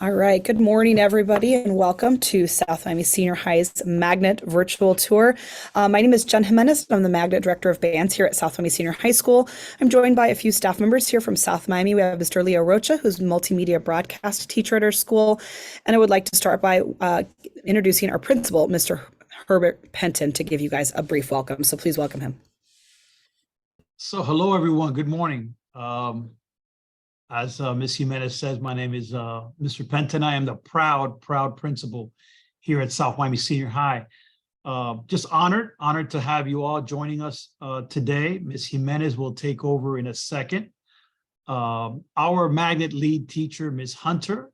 All right. Good morning, everybody, and welcome to South Miami Senior High's Magnet Virtual Tour. My name is Jen Jimenez, and I'm the Magnet Director of Bands here at South Miami Senior High School. I'm joined by a few staff members here from South Miami. We have Mr. Leo Rocha, who's a multimedia broadcast teacher at our school. And I would like to start by introducing our principal, Mr. Herbert Penton, to give you guys a brief welcome. So please welcome him. So hello, everyone. Good morning. As Ms. Jimenez says, my name is Mr. Penton. I am the proud principal here at South Miami Senior High. Just honored to have you all joining us today. Ms. Jimenez will take over in a second. Our Magnet lead teacher, Ms. Hunter,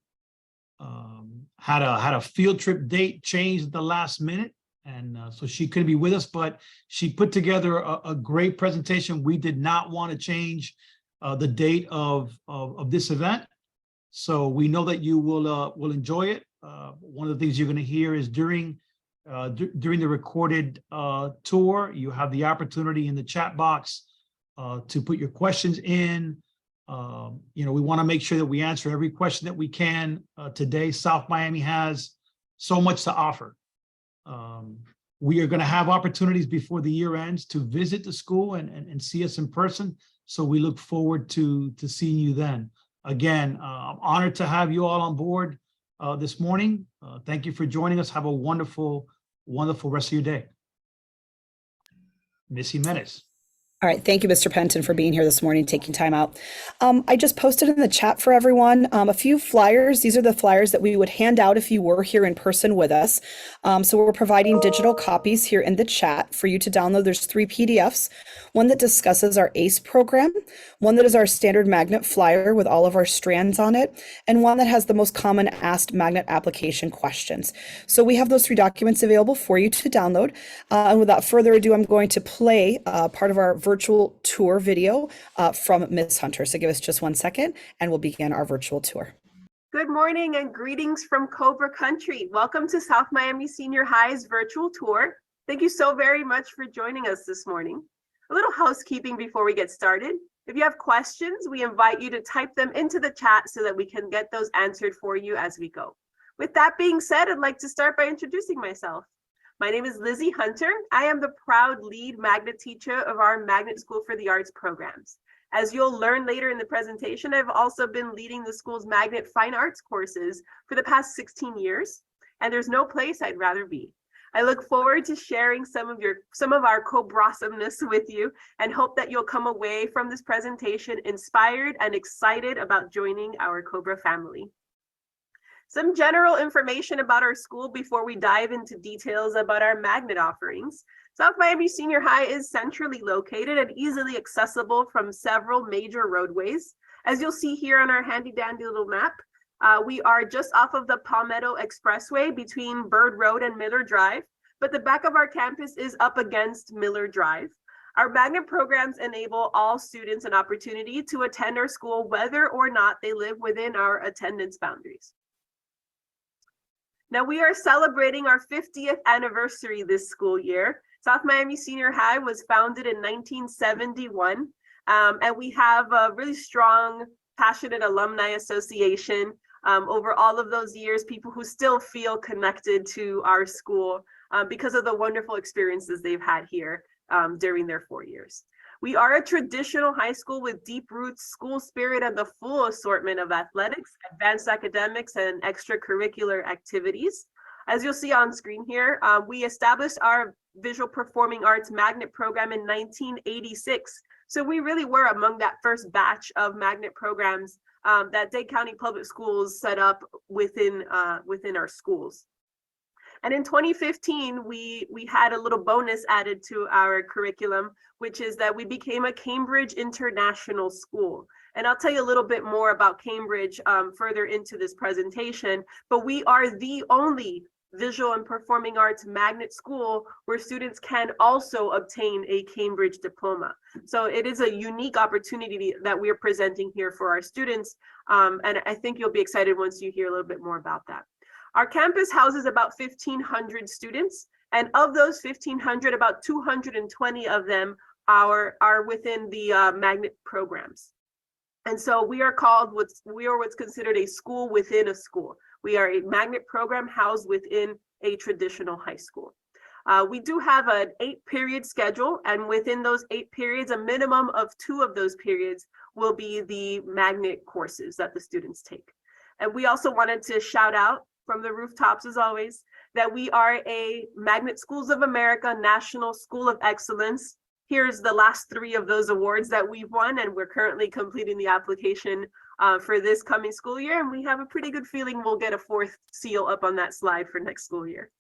had a field trip date changed at the last minute, and so she couldn't be with us, but she put together a great presentation. We did not want to change the date of this event, so we know that you will enjoy it. One of the things you're going to hear is during the recorded tour, you have the opportunity in the chat box to put your questions in. We want to make sure that we answer every question that we can. Today, South Miami has so much to offer. We are going to have opportunities before the year ends to visit the school and see us in person. So we look forward to seeing you then. Again, I'm honored to have you all on board this morning. Thank you for joining us. Have a wonderful rest of your day. Ms. Jimenez. All right. Thank you, Mr. Penton, for being here this morning, taking time out. I just posted in the chat for everyone a few flyers. These are the flyers that we would hand out if you were here in person with us. So we're providing digital copies here in the chat for you to download. There's 3 PDFs, one that discusses our ACE program, one that is our standard magnet flyer with all of our strands on it, and one that has the most common asked magnet application questions. So we have those 3 documents available for you to download. And without further ado, I'm going to play part of our virtual tour video from Ms. Hunter. So give us just 1 second and we'll begin our virtual tour. Good morning and greetings from Cobra Country. Welcome to South Miami Senior High's virtual tour. Thank you so very much for joining us this morning. A little housekeeping before we get started. If you have questions, we invite you to type them into the chat so that we can get those answered for you as we go. With that being said, I'd like to start by introducing myself. My name is Lizzie Hunter. I am the proud lead magnet teacher of our Magnet School for the Arts programs. As you'll learn later in the presentation, I've also been leading the school's Magnet Fine Arts courses for the past 16 years, and there's no place I'd rather be. I look forward to sharing some of our Cobra-someness with you and hope that you'll come away from this presentation inspired and excited about joining our Cobra family. Some general information about our school before we dive into details about our magnet offerings. South Miami Senior High is centrally located and easily accessible from several major roadways. As you'll see here on our handy dandy little map, we are just off of the Palmetto Expressway between Bird Road and Miller Drive, but the back of our campus is up against Miller Drive. Our magnet programs enable all students an opportunity to attend our school whether or not they live within our attendance boundaries. Now we are celebrating our 50th anniversary this school year. South Miami Senior High was founded in 1971, and we have a really strong, passionate alumni association. Over all of those years, people who still feel connected to our school because of the wonderful experiences they've had here during their 4 years. We are a traditional high school with deep roots, school spirit, and the full assortment of athletics, advanced academics, and extracurricular activities. As you'll see on screen here, we established our visual performing arts magnet program in 1986. So we really were among that first batch of magnet programs that Dade County Public Schools set up within our schools. And in 2015, we had a little bonus added to our curriculum, which is that we became a Cambridge International School. And I'll tell you a little bit more about Cambridge further into this presentation, but we are the only visual and performing arts magnet school where students can also obtain a Cambridge diploma. So it is a unique opportunity that we're presenting here for our students. And I think you'll be excited once you hear a little bit more about that. Our campus houses about 1,500 students, and of those 1,500, about 220 of them are within the magnet programs. And so we are what's considered a school within a school. We are a magnet program housed within a traditional high school. We do have an 8-period schedule, and within those 8 periods, a minimum of 2 of those periods will be the magnet courses that the students take. And we also wanted to shout out from the rooftops, as always, that we are a Magnet Schools of America National School of Excellence. Here's the last 3 of those awards that we've won, and we're currently completing the application for this coming school year. And we have a pretty good feeling we'll get a 4th seal up on that slide for next school year.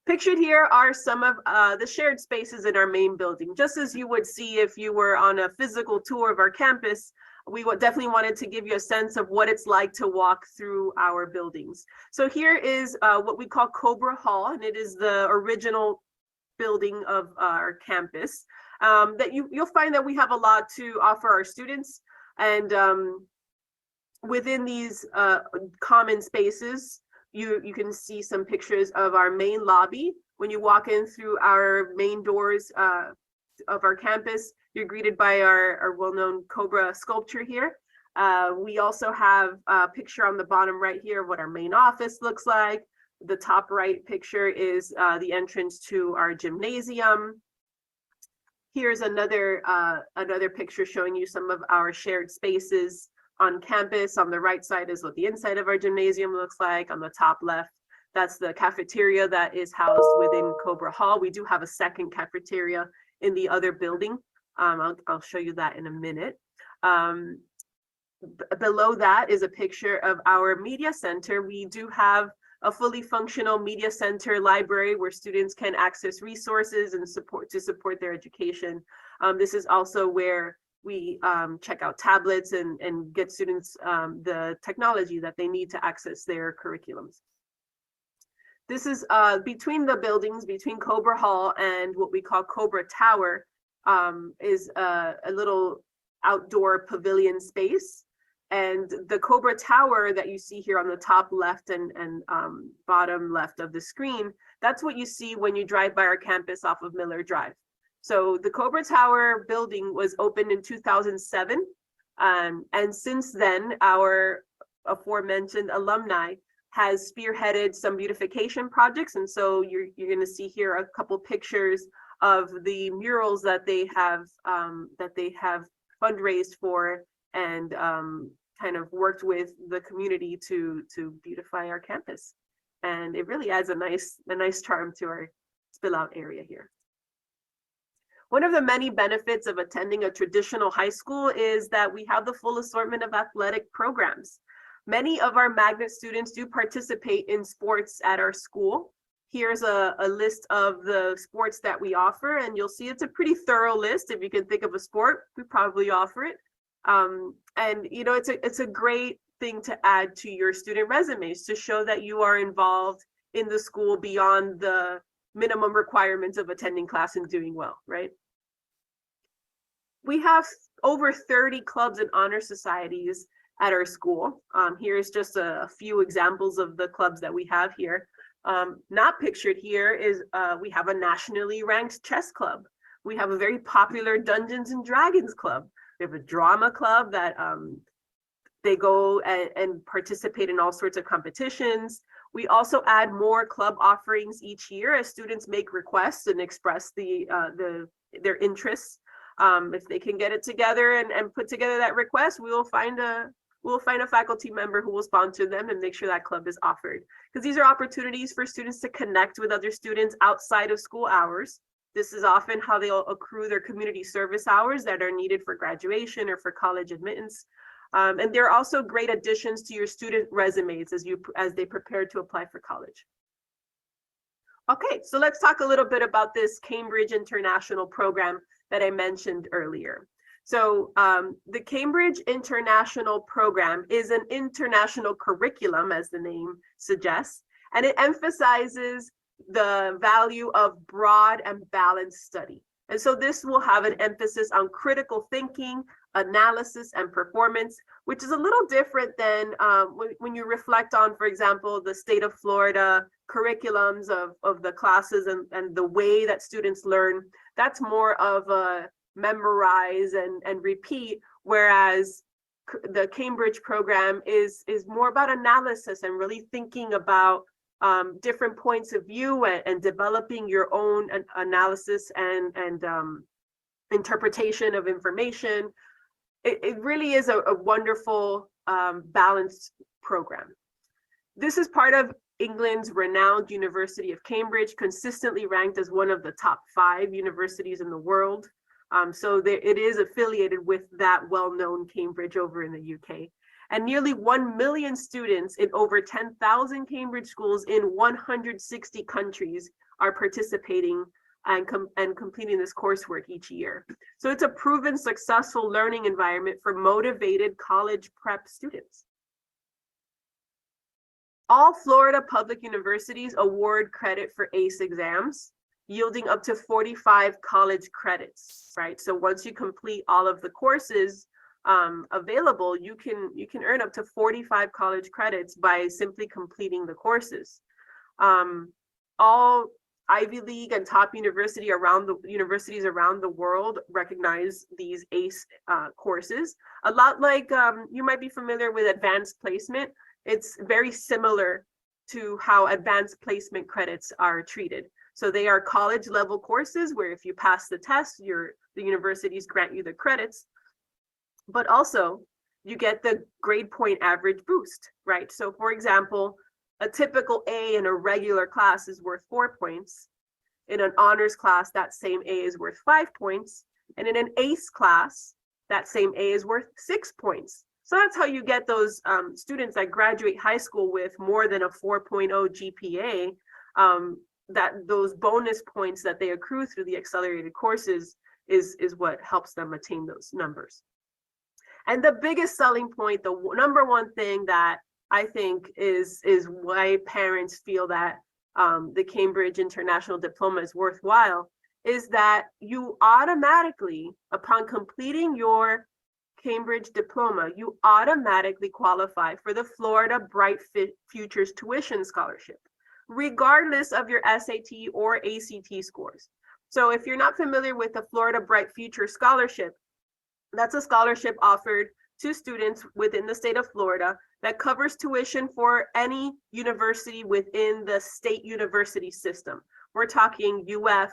Pictured here are some of the shared spaces in our main building. Just as you would see if you were on a physical tour of our campus, we definitely wanted to give you a sense of what it's like to walk through our buildings. So here is what we call Cobra Hall, and it is the original building of our campus. That you'll find that we have a lot to offer our students, and within these common spaces, you can see some pictures of our main lobby. When you walk in through our main doors of our campus, you're greeted by our well-known Cobra sculpture here. We also have a picture on the bottom right here of what our main office looks like. The top right picture is the entrance to our gymnasium. Here's another picture showing you some of our shared spaces on campus. On the right side is what the inside of our gymnasium looks like. On the top left, that's the cafeteria that is housed within Cobra Hall. We do have a second cafeteria in the other building. I'll show you that in a minute. Below that is a picture of our media center. We do have a fully functional media center library where students can access resources and support their education. This is also where we check out tablets and get students the technology that they need to access their curriculums. This is between the buildings, between Cobra Hall and what we call Cobra Tower, is a little outdoor pavilion space. And the Cobra Tower that you see here on the top left and bottom left of the screen, that's what you see when you drive by our campus off of Miller Drive. So the Cobra Tower building was opened in 2007. And since then, our aforementioned alumni has spearheaded some beautification projects. And so you're going to see here a couple pictures of the murals that they have fundraised for and kind of worked with the community to beautify our campus. And it really adds a nice charm to our spill out area here. One of the many benefits of attending a traditional high school is that we have the full assortment of athletic programs. Many of our magnet students do participate in sports at our school. Here's a list of the sports that we offer, and you'll see it's a pretty thorough list. If you can think of a sport, we probably offer it. And you know, it's a great thing to add to your student resumes to show that you are involved in the school beyond the minimum requirements of attending class and doing well, right? We have over 30 clubs and honor societies at our school. Here's just a few examples of the clubs that we have here. Not pictured here is we have a nationally ranked chess club. We have a very popular Dungeons and Dragons club. We have a drama club that they go and participate in all sorts of competitions. We also add more club offerings each year as students make requests and express their interests. If they can get it together and put together that request, we will find a faculty member who will sponsor them and make sure that club is offered. Because these are opportunities for students to connect with other students outside of school hours. This is often how they'll accrue their community service hours that are needed for graduation or for college admittance. And they're also great additions to your student resumes as they prepare to apply for college. Okay, so let's talk a little bit about this Cambridge International program that I mentioned earlier. So the Cambridge International program is an international curriculum, as the name suggests, and it emphasizes the value of broad and balanced study. And so this will have an emphasis on critical thinking, analysis, and performance, which is a little different than when you reflect on, for example, the state of Florida curriculums of the classes and the way that students learn. That's more of a memorize and repeat, whereas the Cambridge program is more about analysis and really thinking about different points of view and developing your own analysis and interpretation of information. It really is a wonderful balanced program. This is part of England's renowned University of Cambridge, consistently ranked as one of the top 5 universities in the world. So it is affiliated with that well-known Cambridge over in the UK. And nearly 1 million students in over 10,000 Cambridge schools in 160 countries are participating and completing this coursework each year. So it's a proven successful learning environment for motivated college prep students. All Florida public universities award credit for ACE exams, yielding up to 45 college credits, right? So once you complete all of the courses available, you can earn up to 45 college credits by simply completing the courses. All Ivy League and top universities around the world recognize these ACE courses. A lot like you might be familiar with advanced placement. It's very similar to how advanced placement credits are treated. So they are college level courses where if you pass the test, the universities grant you the credits, but also you get the grade point average boost, right? So for example, a typical A in a regular class is worth 4 points. In an honors class, that same A is worth 5 points. And in an ACE class, that same A is worth 6 points. So that's how you get those students that graduate high school with more than a 4.0 GPA, that those bonus points that they accrue through the accelerated courses is what helps them attain those numbers. And the biggest selling point, the number one thing that I think is why parents feel that the Cambridge International Diploma is worthwhile, is that you automatically, upon completing your Cambridge diploma, you automatically qualify for the Florida Bright Futures Tuition Scholarship, regardless of your SAT or ACT scores. So if you're not familiar with the Florida Bright Future Scholarship, that's a scholarship offered to students within the state of Florida that covers tuition for any university within the state university system. We're talking UF,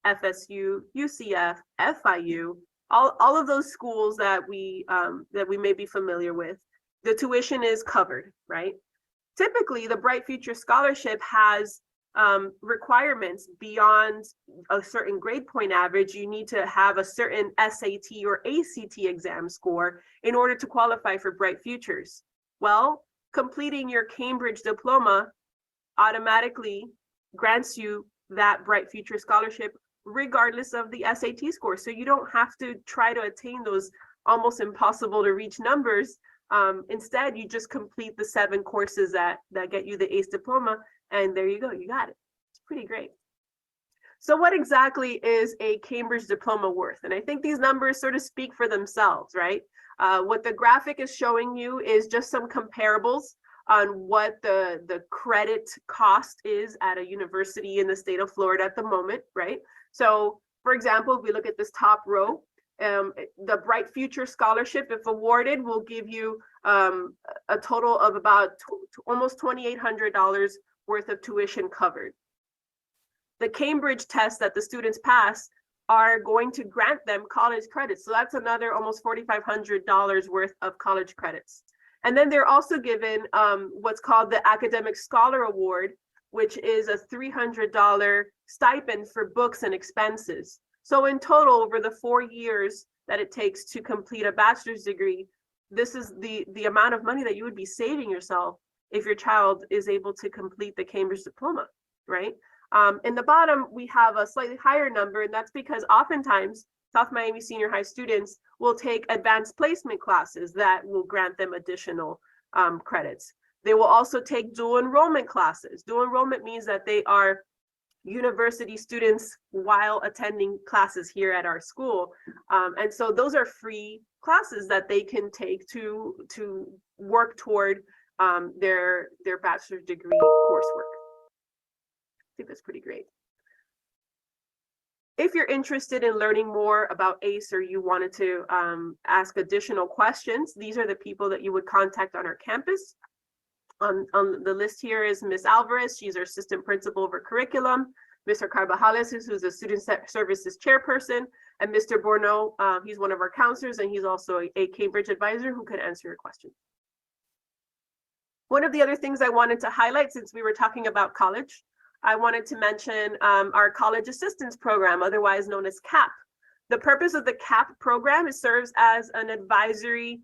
FSU, UCF, FIU, all of those schools that we may be familiar with. The tuition is covered, right? Typically, the Bright Future Scholarship has requirements beyond a certain grade point average. You need to have a certain SAT or ACT exam score in order to qualify for Bright Futures. Well, completing your Cambridge diploma automatically grants you that Bright Future Scholarship regardless of the SAT score. So you don't have to try to attain those almost impossible to reach numbers. Instead, you just complete the 7 courses that get you the ACE diploma, and there you go, you got it. It's pretty great. So what exactly is a Cambridge diploma worth? And I think these numbers sort of speak for themselves, right? What the graphic is showing you is just some comparables on what the credit cost is at a university in the state of Florida at the moment, right? So for example, if we look at this top row, the Bright Future Scholarship, if awarded, will give you a total of about almost $2,800 worth of tuition covered. The Cambridge tests that the students pass are going to grant them college credits. So that's another almost $4,500 worth of college credits. And then they're also given what's called the Academic Scholar Award, which is a $300 stipend for books and expenses. So in total, over the 4 years that it takes to complete a bachelor's degree, this is the amount of money that you would be saving yourself if your child is able to complete the Cambridge diploma, right? In the bottom, we have a slightly higher number, and that's because oftentimes South Miami Senior High students will take advanced placement classes that will grant them additional credits. They will also take dual enrollment classes. Dual enrollment means that they are university students while attending classes here at our school. And so those are free classes that they can take to work toward their bachelor's degree coursework. I think that's pretty great. If you're interested in learning more about ACE or you wanted to ask additional questions, these are the people that you would contact on our campus. On the list here is Ms. Alvarez, she's our assistant principal over curriculum, Mr. Carbajales, who's a student services chairperson, and Mr. Borno, he's one of our counselors, and he's also a Cambridge advisor who can answer your questions. One of the other things I wanted to highlight, since we were talking about college, I wanted to mention our college assistance program, otherwise known as CAP. The purpose of the CAP program serves as an advisory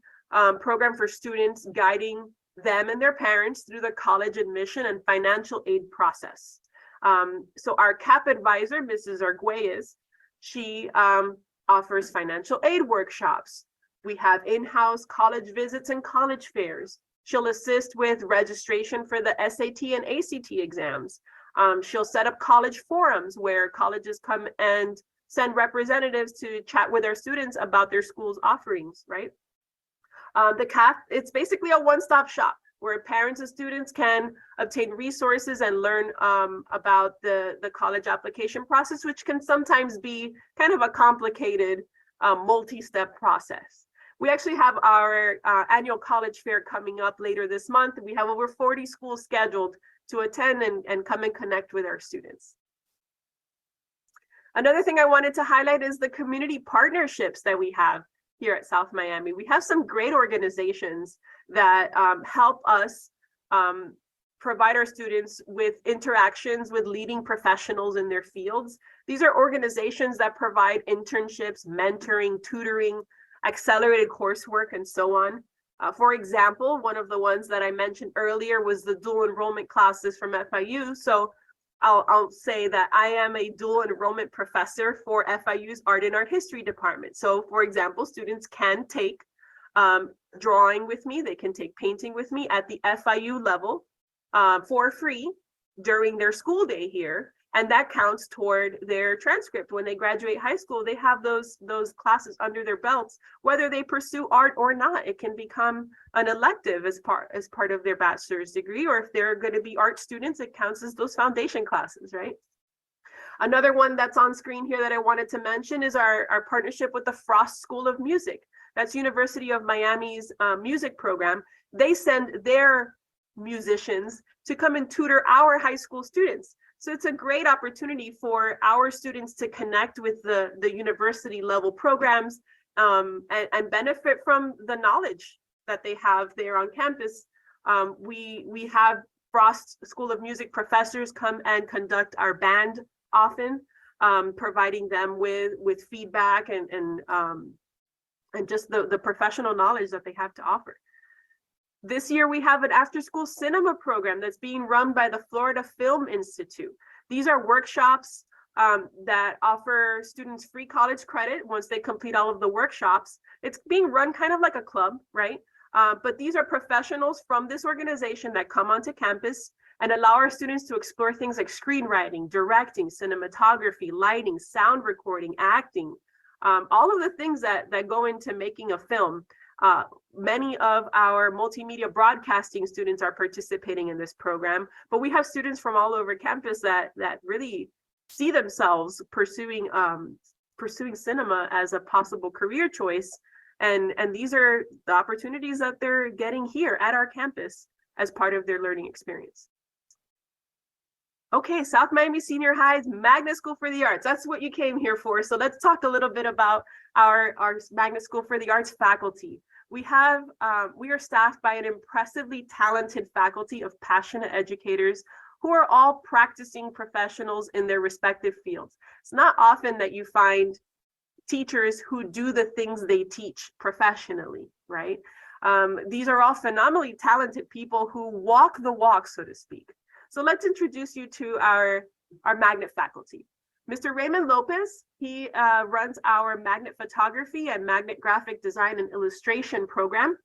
program for students, guiding them and their parents through the college admission and financial aid process. So our CAP advisor, Mrs. Arguelles, she offers financial aid workshops. We have in-house college visits and college fairs. She'll assist with registration for the SAT and ACT exams. She'll set up college forums where colleges come and send representatives to chat with their students about their school's offerings, right? The CAP, it's basically a one-stop shop where parents and students can obtain resources and learn about the college application process, which can sometimes be kind of a complicated multi-step process. We actually have our annual college fair coming up later this month. We have over 40 schools scheduled to attend and come and connect with our students. Another thing I wanted to highlight is the community partnerships that we have here at South Miami. We have some great organizations that help us provide our students with interactions with leading professionals in their fields. These are organizations that provide internships, mentoring, tutoring, accelerated coursework, and so on. For example, one of the ones that I mentioned earlier was the dual enrollment classes from FIU. So I'll say that I am a dual enrollment professor for FIU's Art and Art History department. So for example, students can take drawing with me, they can take painting with me at the FIU level for free during their school day here. And that counts toward their transcript. When they graduate high school, they have those classes under their belts, whether they pursue art or not. It can become an elective as part of their bachelor's degree, or if they're going to be art students, it counts as those foundation classes, right? Another one that's on screen here that I wanted to mention is our partnership with the Frost School of Music. That's University of Miami's music program. They send their musicians to come and tutor our high school students. So it's a great opportunity for our students to connect with the university level programs and benefit from the knowledge that they have there on campus. We have Frost School of Music professors come and conduct our band often, providing them with feedback and just the professional knowledge that they have to offer. This year, we have an after-school cinema program that's being run by the Florida Film Institute. These are workshops that offer students free college credit once they complete all of the workshops. It's being run kind of like a club, right? But these are professionals from this organization that come onto campus and allow our students to explore things like screenwriting, directing, cinematography, lighting, sound recording, acting, all of the things that go into making a film. Many of our multimedia broadcasting students are participating in this program, but we have students from all over campus that really see themselves pursuing cinema as a possible career choice. And these are the opportunities that they're getting here at our campus as part of their learning experience. Okay, South Miami Senior High's Magnet School for the Arts. That's what you came here for. So let's talk a little bit about our Magnet School for the Arts faculty. We are staffed by an impressively talented faculty of passionate educators who are all practicing professionals in their respective fields. It's not often that you find teachers who do the things they teach professionally, right? These are all phenomenally talented people who walk the walk, so to speak. So let's introduce you to our Magnet faculty. Mr. Raymond Lopez, he runs our Magnet Photography and Magnet Graphic Design and Illustration program.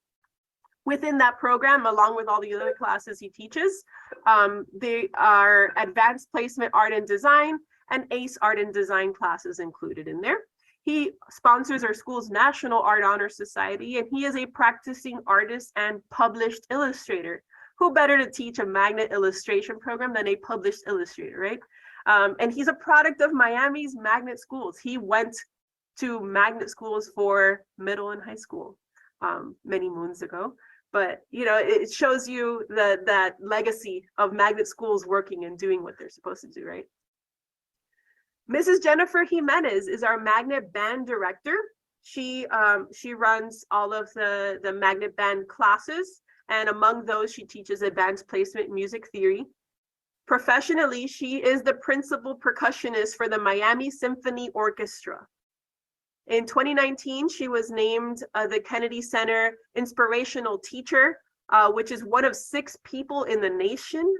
Within that program, along with all the other classes he teaches, they are Advanced Placement Art and Design and ACE Art and Design classes included in there. He sponsors our school's National Art Honor Society, and he is a practicing artist and published illustrator. Who better to teach a Magnet illustration program than a published illustrator, right? And he's a product of Miami's magnet schools. He went to magnet schools for middle and high school many moons ago. But it shows you that legacy of magnet schools working and doing what they're supposed to do, right? Mrs. Jennifer Jimenez is our magnet band director. She runs all of the magnet band classes, and among those, she teaches advanced placement music theory. Professionally, she is the principal percussionist for the Miami Symphony Orchestra. In 2019, she was named the Kennedy Center Inspirational Teacher, which is one of 6 people in the nation.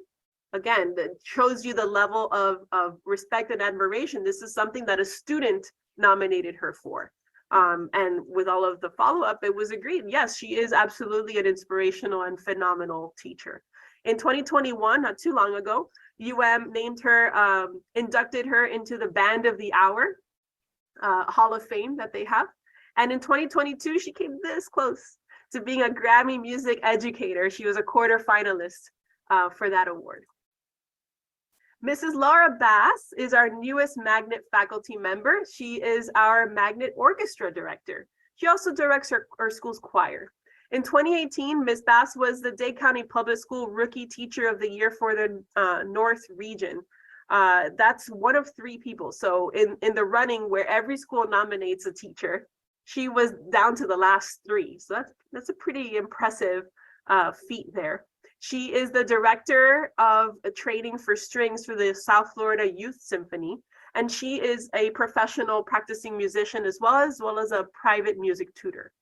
Again, that shows you the level of respect and admiration. This is something that a student nominated her for. And with all of the follow-up, it was agreed. Yes, she is absolutely an inspirational and phenomenal teacher. In 2021, not too long ago, named her, inducted her into the Band of the Hour Hall of Fame that they have. And in 2022, she came this close to being a Grammy Music Educator. She was a quarterfinalist for that award. Mrs. Laura Bass is our newest magnet faculty member. She is our magnet orchestra director. She also directs our school's choir. In 2018, Ms. Bass was the Dade County Public School Rookie Teacher of the Year for the North Region. That's one of 3 people. So in the running where every school nominates a teacher, she was down to the last 3. So that's a pretty impressive feat there. She is the director of training for strings for the South Florida Youth Symphony, and she is a professional practicing musician as well as a private music tutor.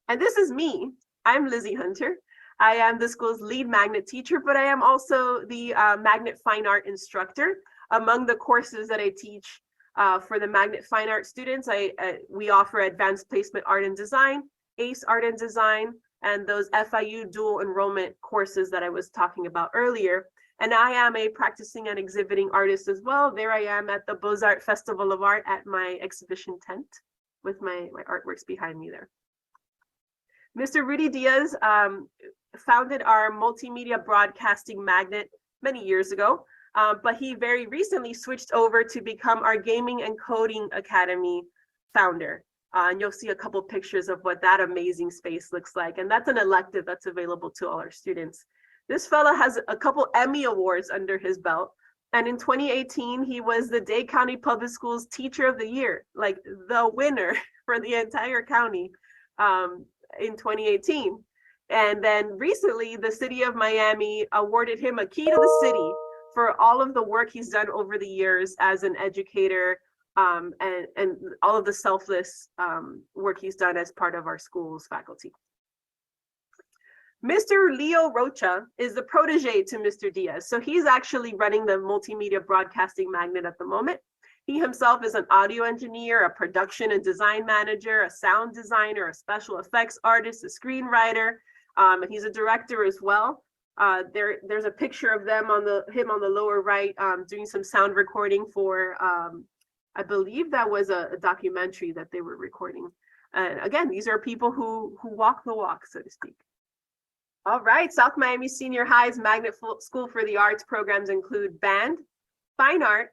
And this is me. I'm Lizzie Hunter. I am the school's lead magnet teacher, but I am also the magnet fine art instructor. Among the courses that I teach for the magnet fine art students, we offer advanced placement art and design, ACE art and design, and those FIU dual enrollment courses that I was talking about earlier. And I am a practicing and exhibiting artist as well. There I am at the Beaux-Arts Festival of Art at my exhibition tent with my artworks behind me there. Mr. Rudy Diaz founded our multimedia broadcasting magnet many years ago, but he very recently switched over to become our Gaming and Coding Academy founder. And you'll see a couple pictures of what that amazing space looks like. And that's an elective that's available to all our students. This fella has a couple Emmy Awards under his belt. And in 2018, he was the Dade County Public Schools Teacher of the Year, like the winner for the entire county in 2018. And then recently, the city of Miami awarded him a key to the city for all of the work he's done over the years as an educator, and all of the selfless work he's done as part of our school's faculty. Mr. Leo Rocha is the protege to Mr. Diaz. So he's actually running the multimedia broadcasting magnet at the moment. He himself is an audio engineer, a production and design manager, a sound designer, a special effects artist, a screenwriter, and he's a director as well. There's a picture of him on the lower right doing some sound recording for, I believe that was a documentary that they were recording. And again, these are people who walk the walk, so to speak. All right, South Miami Senior High's Magnet School for the Arts programs include band, fine art,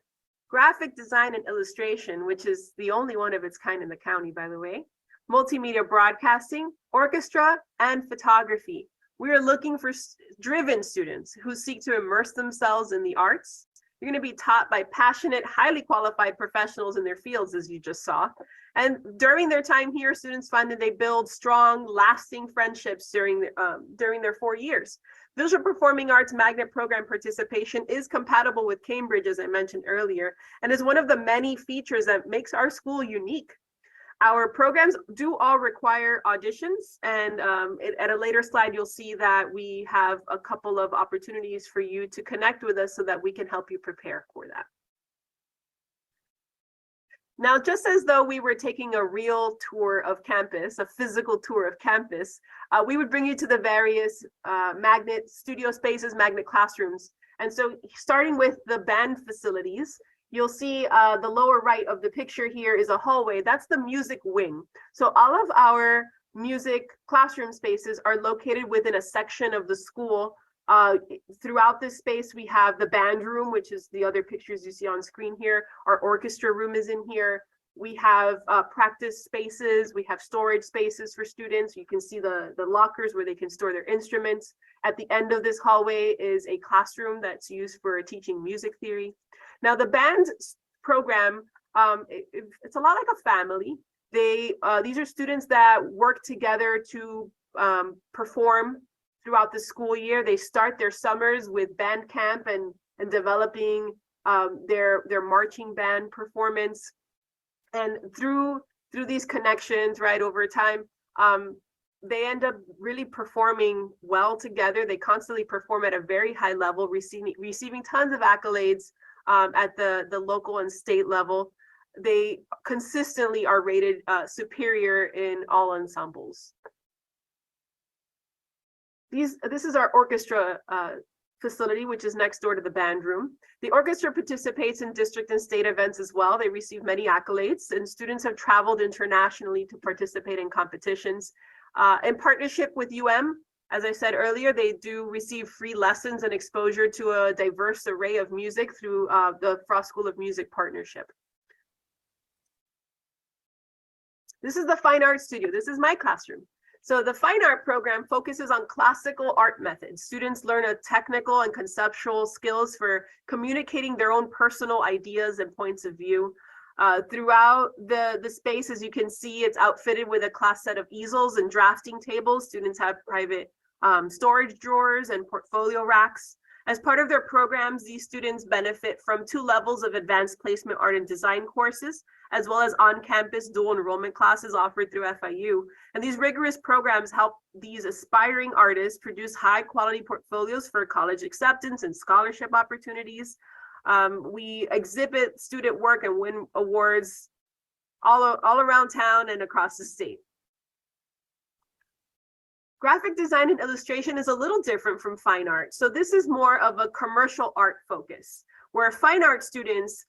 graphic design and illustration, which is the only one of its kind in the county, by the way, multimedia broadcasting, orchestra, and photography. We are looking for driven students who seek to immerse themselves in the arts. You're going to be taught by passionate, highly qualified professionals in their fields, as you just saw. And during their time here, students find that they build strong, lasting friendships during their 4 years. Visual Performing Arts Magnet Program participation is compatible with Cambridge, as I mentioned earlier, and is one of the many features that makes our school unique. Our programs do all require auditions, and at a later slide, you'll see that we have a couple of opportunities for you to connect with us so that we can help you prepare for that. Now, just as though we were taking a real tour of campus, a physical tour of campus, we would bring you to the various magnet studio spaces, magnet classrooms. And so starting with the band facilities, you'll see the lower right of the picture here is a hallway. That's the music wing. So all of our music classroom spaces are located within a section of the school Throughout this space, we have the band room, which is the other pictures you see on screen here. Our orchestra room is in here. We have practice spaces. We have storage spaces for students. You can see the lockers where they can store their instruments. At the end of this hallway is a classroom that's used for teaching music theory. Now, the band program, it's a lot like a family. These are students that work together to perform throughout the school year. They start their summers with band camp and developing their marching band performance. And through these connections, right, over time, they end up really performing well together. They constantly perform at a very high level, receiving tons of accolades at the local and state level. They consistently are rated superior in all ensembles. This is our orchestra facility, which is next door to the band room. The orchestra participates in district and state events as well. They receive many accolades, and students have traveled internationally to participate in competitions. In partnership with as I said earlier, they do receive free lessons and exposure to a diverse array of music through the Frost School of Music partnership. This is the Fine Arts Studio. This is my classroom. So the Fine Art program focuses on classical art methods. Students learn a technical and conceptual skills for communicating their own personal ideas and points of view. Throughout the space, as you can see, it's outfitted with a class set of easels and drafting tables. Students have private storage drawers and portfolio racks. As part of their programs, these students benefit from 2 levels of advanced placement art and design courses, as well as on-campus dual enrollment classes offered through FIU. And these rigorous programs help these aspiring artists produce high-quality portfolios for college acceptance and scholarship opportunities. We exhibit student work and win awards all around town and across the state. Graphic design and illustration is a little different from fine art. So this is more of a commercial art focus, where fine art students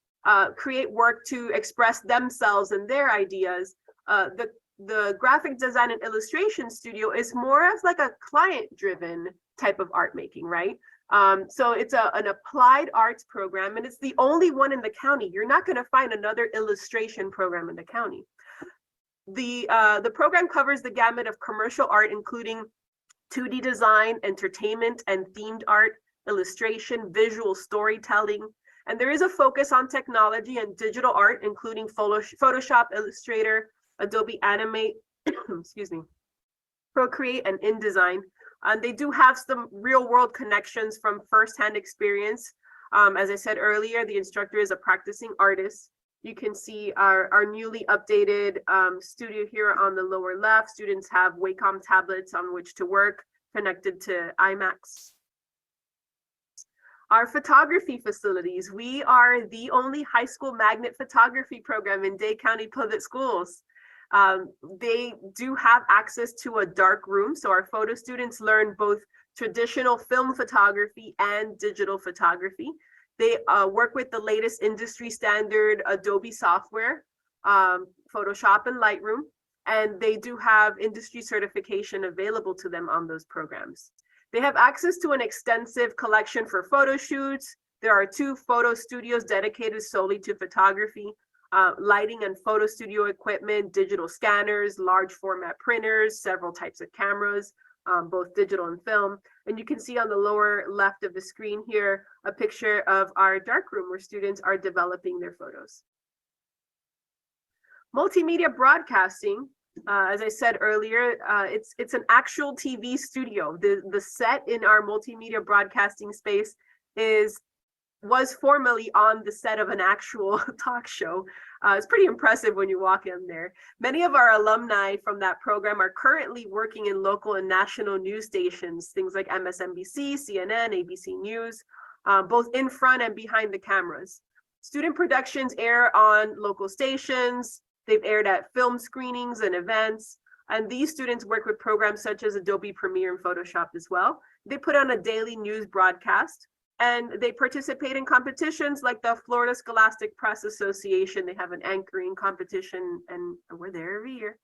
create work to express themselves and their ideas. The graphic design and illustration studio is more of like a client-driven type of art making, right? So it's an applied arts program, and it's the only one in the county. You're not going to find another illustration program in the county. The program covers the gamut of commercial art, including 2D design, entertainment, and themed art, illustration, visual storytelling. And there is a focus on technology and digital art, including Photoshop, Illustrator, Adobe Animate, excuse me, Procreate, and InDesign. They do have some real world connections from firsthand experience. As I said earlier, the instructor is a practicing artist. You can see our newly updated studio here on the lower left. Students have Wacom tablets on which to work, connected to IMAX. Our photography facilities. We are the only high school magnet photography program in Dade County Public Schools. They do have access to a dark room, so our photo students learn both traditional film photography and digital photography. They work with the latest industry standard Adobe software, Photoshop and Lightroom, and they do have industry certification available to them on those programs. They have access to an extensive collection for photo shoots. There are 2 photo studios dedicated solely to photography, lighting and photo studio equipment, digital scanners, large format printers, several types of cameras, both digital and film. And you can see on the lower left of the screen here, a picture of our darkroom where students are developing their photos. Multimedia broadcasting, as I said earlier, it's an actual TV studio. The set in our multimedia broadcasting space was formerly on the set of an actual talk show. It's pretty impressive when you walk in there. Many of our alumni from that program are currently working in local and national news stations, things like MSNBC, CNN, ABC News, both in front and behind the cameras. Student productions air on local stations. They've aired at film screenings and events. And these students work with programs such as Adobe Premiere and Photoshop as well. They put on a daily news broadcast, and they participate in competitions like the Florida Scholastic Press Association. They have an anchoring competition, and we're there every year.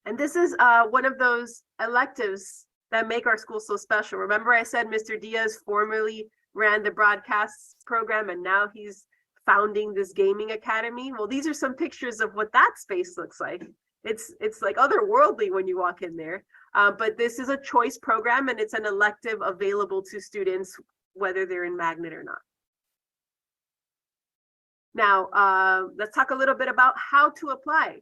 And this is one of those electives that make our school so special. Remember I said Mr. Diaz formerly ran the broadcast program and now he's founding this gaming academy? Well, these are some pictures of what that space looks like. It's like otherworldly when you walk in there. But this is a choice program and it's an elective available to students, whether they're in Magnet or not. Now, let's talk a little bit about how to apply.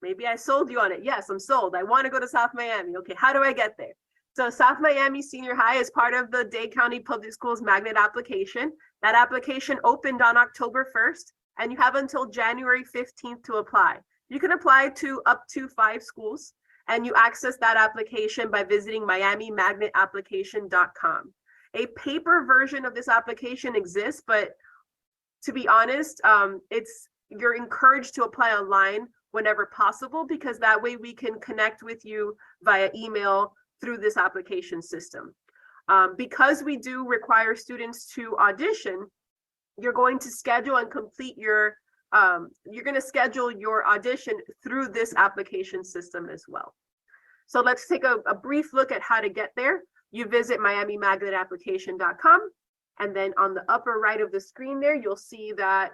Maybe I sold you on it. Yes, I'm sold. I want to go to South Miami. Okay, how do I get there? So South Miami Senior High is part of the Dade County Public Schools Magnet application. That application opened on October 1st, and you have until January 15th to apply. You can apply to up to 5 schools, and you access that application by visiting miamimagnetapplication.com. A paper version of this application exists, but to be honest, you're encouraged to apply online whenever possible, because that way we can connect with you via email through this application system. Because we do require students to audition, you're going to schedule and complete your schedule your audition through this application system as well. So let's take a brief look at how to get there. You visit miamimagnetapplication.com, and then on the upper right of the screen there, you'll see that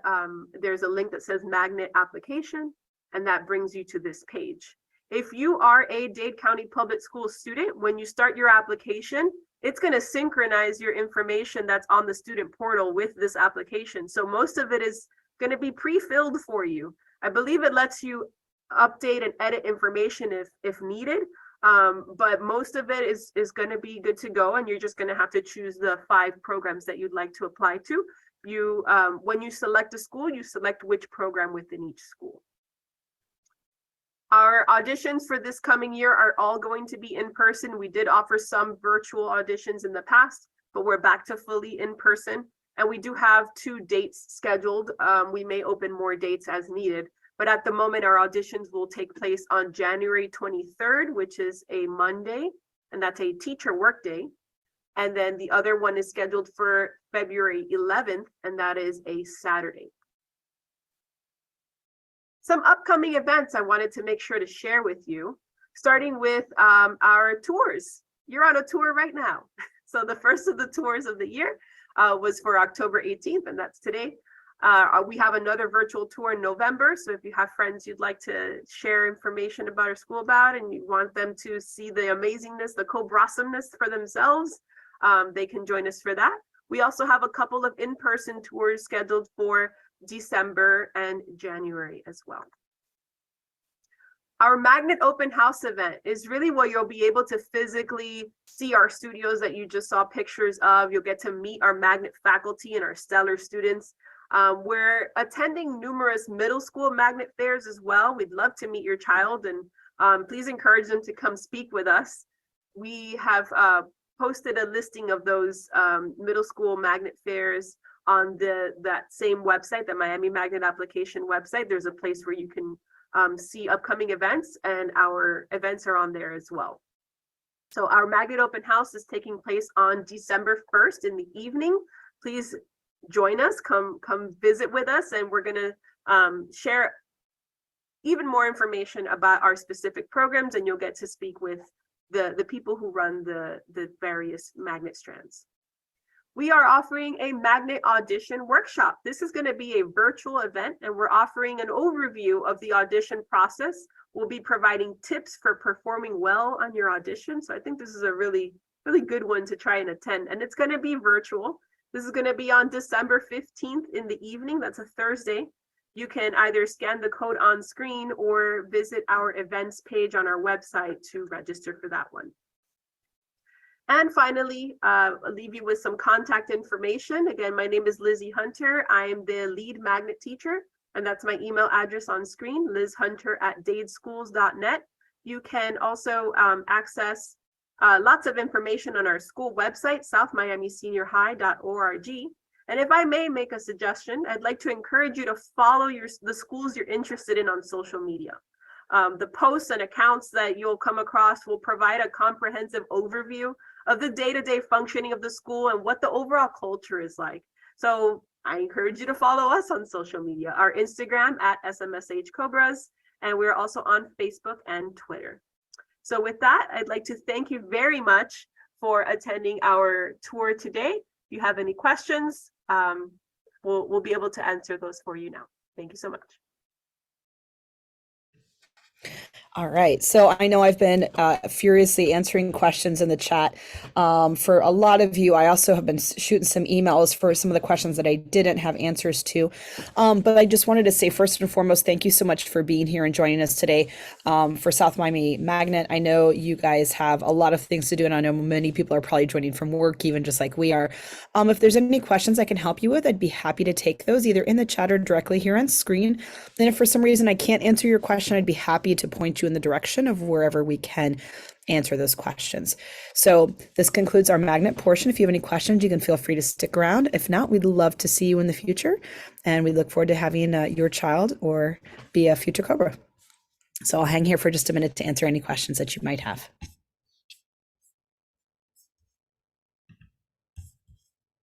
there's a link that says Magnet Application, and that brings you to this page. If you are a Dade County Public Schools student, when you start your application, it's going to synchronize your information that's on the student portal with this application. So most of it is going to be pre-filled for you. I believe it lets you update and edit information if needed, but most of it is going to be good to go, and you're just going to have to choose the 5 programs that you'd like to apply to. When you select a school, you select which program within each school. Our auditions for this coming year are all going to be in person. We did offer some virtual auditions in the past, but we're back to fully in person. And we do have 2 dates scheduled. We may open more dates as needed, but at the moment our auditions will take place on January 23rd, which is a Monday, and that's a teacher workday. And then the other one is scheduled for February 11th, and that is a Saturday. Some upcoming events I wanted to make sure to share with you, starting with our tours. You're on a tour right now. So the first of the tours of the year was for October 18th, and that's today. We have another virtual tour in November. So if you have friends you'd like to share information about our school about, and you want them to see the amazingness, the co-brossomeness for themselves, they can join us for that. We also have a couple of in-person tours scheduled for December and January as well. Our Magnet Open House event is really where you'll be able to physically see our studios that you just saw pictures of. You'll get to meet our Magnet faculty and our stellar students. We're attending numerous middle school Magnet fairs as well. We'd love to meet your child, and please encourage them to come speak with us. We have posted a listing of those middle school Magnet fairs on that same website, the Miami Magnet Application website. There's a place where you can see upcoming events, and our events are on there as well. So our Magnet Open House is taking place on December 1st in the evening. Please join us, come visit with us, and we're going to share even more information about our specific programs, and you'll get to speak with the people who run the various Magnet strands. We are offering a Magnet audition workshop. This is going to be a virtual event, and we're offering an overview of the audition process. We'll be providing tips for performing well on your audition. So I think this is a really, really good one to try and attend, and it's going to be virtual. This is going to be on December 15th in the evening. That's a Thursday. You can either scan the code on screen or visit our events page on our website to register for that one. And finally, I'll leave you with some contact information. Again, my name is Lizzie Hunter. I am the lead Magnet teacher, and that's my email address on screen, lizhunter@dadeschools.net. You can also access lots of information on our school website, southmiamiseniorhigh.org. And if I may make a suggestion, I'd like to encourage you to follow the schools you're interested in on social media. The posts and accounts that you'll come across will provide a comprehensive overview of the day-to-day functioning of the school and what the overall culture is like. So I encourage you to follow us on social media, our Instagram at SMSH Cobras, and we're also on Facebook and Twitter. So with that, I'd like to thank you very much for attending our tour today. If you have any questions, we'll be able to answer those for you now. Thank you so much. All right. So I know I've been furiously answering questions in the chat for a lot of you. I also have been shooting some emails for some of the questions that I didn't have answers to. But I just wanted to say, first and foremost, thank you so much for being here and joining us today for South Miami Magnet. I know you guys have a lot of things to do, and I know many people are probably joining from work, even just like we are. If there's any questions I can help you with, I'd be happy to take those either in the chat or directly here on screen. And if for some reason I can't answer your question, I'd be happy to point you in the direction of wherever we can answer those questions. So this concludes our magnet portion. If you have any questions, you can feel free to stick around. If not, we'd love to see you in the future, and we look forward to having your child or be a future Cobra. So I'll hang here for just a minute to answer any questions that you might have.